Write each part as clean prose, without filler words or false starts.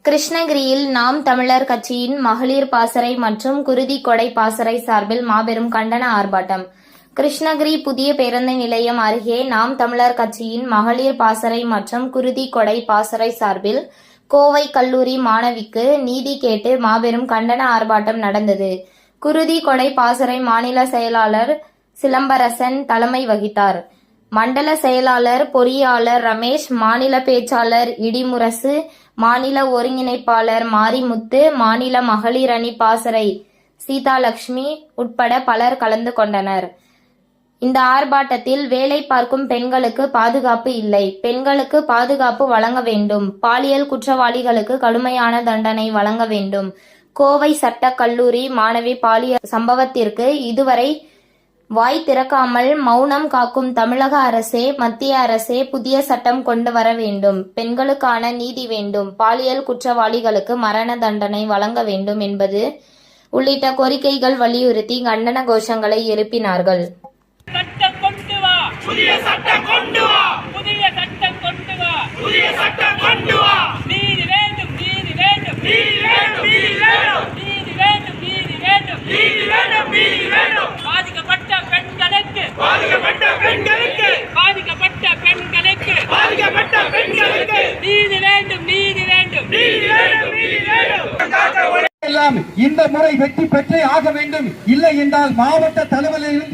கிருஷ்ணகிரியில் நாம் தமிழர் கட்சியின் மகளிர் பாசறை மற்றும் குருதி கொடை பாசறை சார்பில் மாபெரும் கண்டன ஆர்ப்பாட்டம். கிருஷ்ணகிரி புதிய பேருந்து நிலையம் அருகே நாம் தமிழர் கட்சியின் மகளிர் பாசறை மற்றும் குருதி கொடை பாசறை சார்பில் கோவை கல்லூரி மாணவிக்கு நீதி கேட்டு மாபெரும் கண்டன ஆர்ப்பாட்டம் நடந்தது. குருதி கொடை பாசறை மாநில செயலாளர் சிலம்பரசன் தலைமை வகித்தார். மண்டல செயலாளர் பொறியாளர் ரமேஷ், மாநில பேச்சாளர் இடிமுரசு, மாநில ஒருங்கிணைப்பாளர் மாரிமுத்து, மாநில மகளிர் அணி பாசறை சீதாலட்சுமி உட்பட பலர் கலந்து கொண்டனர். இந்த ஆர்ப்பாட்டத்தில் வேலை பார்க்கும் பெண்களுக்கு பாதுகாப்பு இல்லை, பெண்களுக்கு பாதுகாப்பு வழங்க வேண்டும், பாலியல் குற்றவாளிகளுக்கு கடுமையான தண்டனை வழங்க வேண்டும். கோவை சட்ட கல்லூரி மாணவி பாலியல் சம்பவத்திற்கு இதுவரை வாய் திறக்காமல் மௌனம் காக்கும் தமிழக அரசே, மத்திய அரசே புதிய சட்டம் கொண்டு வர வேண்டும், பெண்களுக்கான நீதி வேண்டும், பாலியல் குற்றவாளிகளுக்கு மரண தண்டனை வழங்க வேண்டும் என்பது உள்ளிட்ட கோரிக்கைகள் வலியுறுத்தி கண்டன கோஷங்களை எழுப்பினார்கள். இந்த முறை வெற்றி பெற்றே ஆக வேண்டும். இல்லை என்றால் மாவட்ட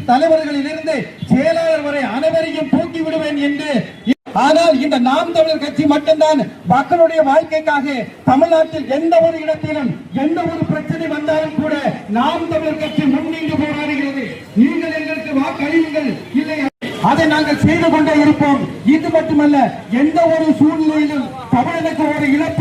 தலைவர்களிலிருந்து செயலாளர் வரை அனைவரையும் தூக்கி விடுவேன் என்று. ஆனால் இந்த நாம் தமிழர் கட்சி மட்டும்தான் மக்களுடைய வாழ்க்கைக்காக தமிழ்நாட்டில் எந்த ஒரு இடத்திலும் எந்த ஒரு பிரச்சனை வந்தாலும் கூட நாம் தமிழர் கட்சி முன்னின்று போராடுகிறது. நீங்கள் எங்களுக்கு வாக்களியுங்கள், இல்லை அதை நாங்கள் செய்து கொண்டே இருப்போம். இது மட்டுமல்ல, எந்த ஒரு சூழ்நிலையிலும் தமிழனுக்கு ஒரு இழப்பு